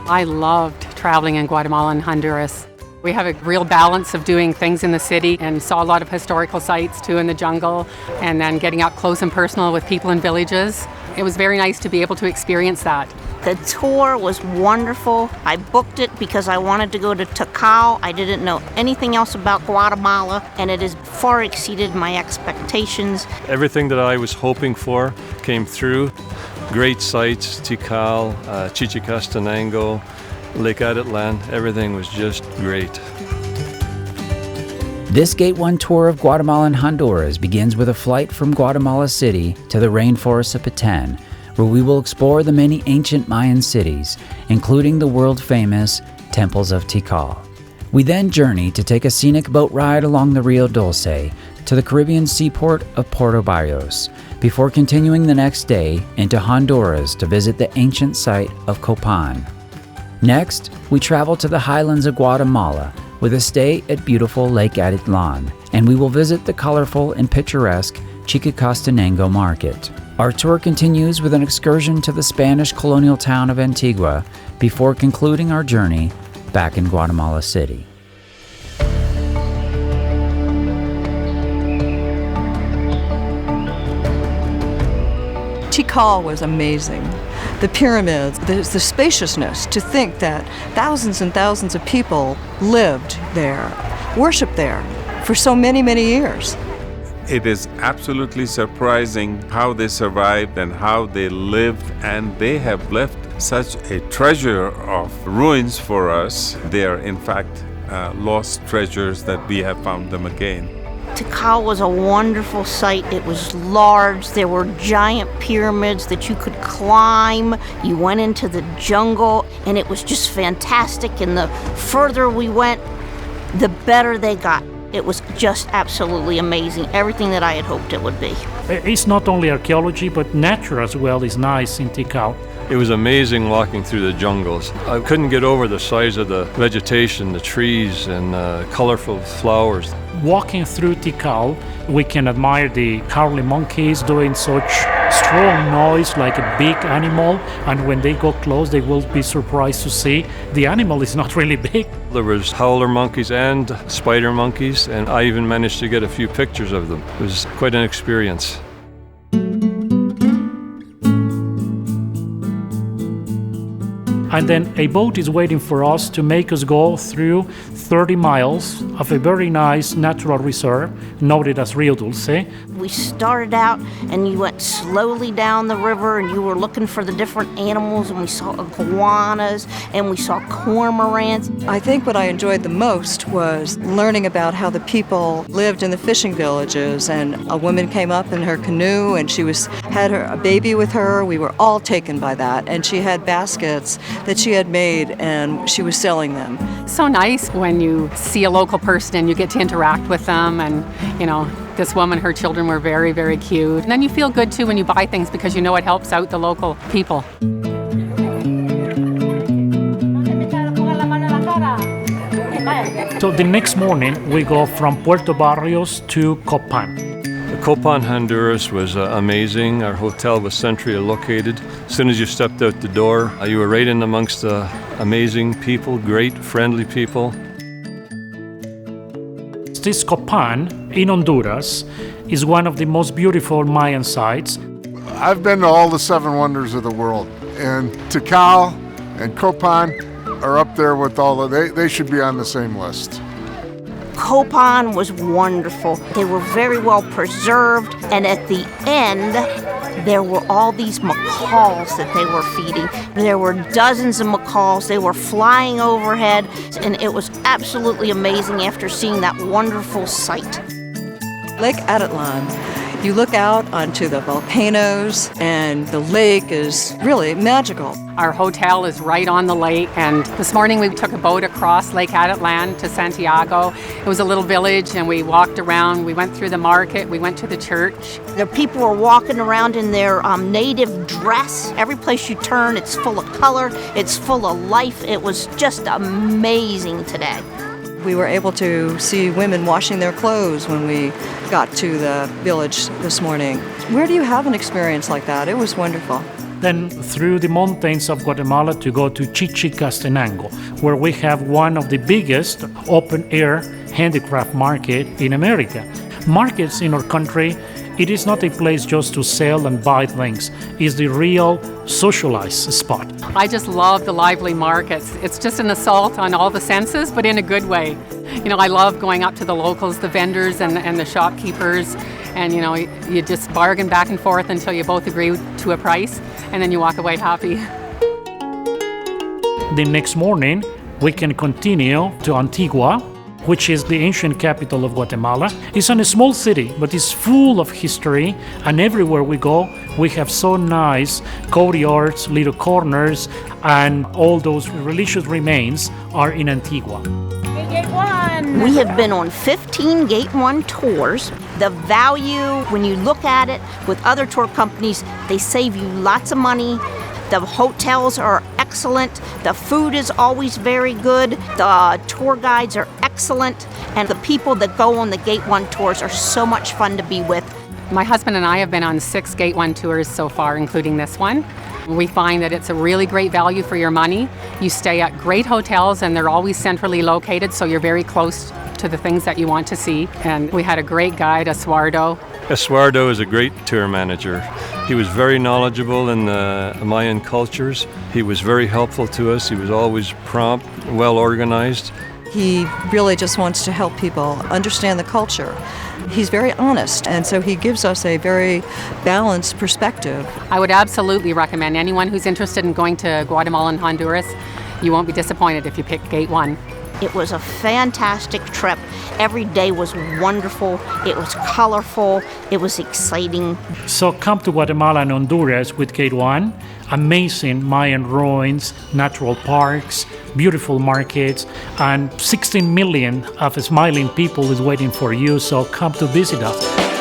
I loved traveling in Guatemala and Honduras. We have a real balance of doing things in the city and saw a lot of historical sites too in the jungle, and then getting up close and personal with people in villages. It was very nice to be able to experience that. The tour was wonderful. I booked it because I wanted to go to Tikal. I didn't know anything else about Guatemala, and it has far exceeded my expectations. Everything that I was hoping for came through. Great sights, Tikal, Chichicastenango, Lake Atitlan, everything was just great. This Gate1 tour of Guatemala and Honduras begins with a flight from Guatemala City to the rainforests of Petén, where we will explore the many ancient Mayan cities, including the world-famous temples of Tikal. We then journey to take a scenic boat ride along the Rio Dulce to the Caribbean seaport of Puerto Barrios, before continuing the next day into Honduras to visit the ancient site of Copan. Next, we travel to the highlands of Guatemala with a stay at beautiful Lake Atitlan, and we will visit the colorful and picturesque Chichicastenango market. Our tour continues with an excursion to the Spanish colonial town of Antigua before concluding our journey back in Guatemala City. Tikal was amazing. The pyramids, the spaciousness, to think that thousands and thousands of people lived there, worshiped there for so many, many years. It is absolutely surprising how they survived and how they lived, and they have left such a treasure of ruins for us. They are, in fact, lost treasures that we have found them again. Tikal was a wonderful site. It was large. There were giant pyramids that you could climb. You went into the jungle, and it was just fantastic. And the further we went, the better they got. It was just absolutely amazing. Everything that I had hoped it would be. It's not only archaeology, but nature as well is nice in Tikal. It was amazing walking through the jungles. I couldn't get over the size of the vegetation, the trees, and colorful flowers. Walking through Tikal, we can admire the howling monkeys doing such strong noise like a big animal, and when they go close, they will be surprised to see the animal is not really big. There was howler monkeys and spider monkeys, and I even managed to get a few pictures of them. It was quite an experience. And then a boat is waiting for us to make us go through 30 miles of a very nice natural reserve, noted as Rio Dulce. We started out, and you went slowly down the river, and you were looking for the different animals, and we saw iguanas, and we saw cormorants. I think what I enjoyed the most was learning about how the people lived in the fishing villages, and a woman came up in her canoe, and she had a baby with her. We were all taken by that, and she had baskets that she had made, and she was selling them. So nice when you see a local person and you get to interact with them, and this woman, her children were very, very cute. And then you feel good too when you buy things because you know it helps out the local people. So the next morning we go from Puerto Barrios to Copan. Copan, Honduras was amazing. Our hotel was centrally located. As soon as you stepped out the door, you were right in amongst amazing people, great, friendly people. This Copan in Honduras is one of the most beautiful Mayan sites. I've been to all the 7 wonders of the world, and Tikal and Copan are up there with they should be on the same list. Copan was wonderful. They were very well preserved, and at the end, there were all these macaws that they were feeding. There were dozens of macaws. They were flying overhead, and it was absolutely amazing after seeing that wonderful sight. Lake Atitlan, you look out onto the volcanoes, and the lake is really magical. Our hotel is right on the lake, and this morning we took a boat across Lake Atitlan to Santiago. It was a little village, and we walked around. We went through the market. We went to the church. The people were walking around in their native dress. Every place you turn, it's full of color. It's full of life. It was just amazing today. We were able to see women washing their clothes when we got to the village this morning. Where do you have an experience like that? It was wonderful. then through the mountains of Guatemala to go to Chichicastenango, where we have one of the biggest open-air handicraft market in America. Markets in our country, it is not a place just to sell and buy things. It's the real socialized spot. I just love the lively markets. It's just an assault on all the senses, but in a good way. You know, I love going up to the locals, the vendors and the shopkeepers, and you know, you just bargain back and forth until you both agree to a price, and then you walk away happy. The next morning, we can continue to Antigua, which is the ancient capital of Guatemala. It's a small city, but it's full of history, and everywhere we go, we have so nice courtyards, little corners, and all those religious remains are in Antigua. Gate1! We have been on 15 Gate1 tours. The value, when you look at it with other tour companies, they save you lots of money. The hotels are excellent. The food is always very good. The tour guides are excellent. And the people that go on the Gate1 tours are so much fun to be with. My husband and I have been on 6 Gate1 tours so far, including this one. We find that it's a really great value for your money. You stay at great hotels and they're always centrally located, so you're very close to the things that you want to see. And we had a great guide, Eduardo. Eduardo is a great tour manager. He was very knowledgeable in the Mayan cultures. He was very helpful to us. He was always prompt, well organized. He really just wants to help people understand the culture. He's very honest, and so he gives us a very balanced perspective. I would absolutely recommend anyone who's interested in going to Guatemala and Honduras, you won't be disappointed if you pick Gate1. It was a fantastic trip. Every day was wonderful. It was colorful. It was exciting. So come to Guatemala and Honduras with Gate1. Amazing Mayan ruins, natural parks, beautiful markets, and 16 million of smiling people is waiting for you. So come to visit us.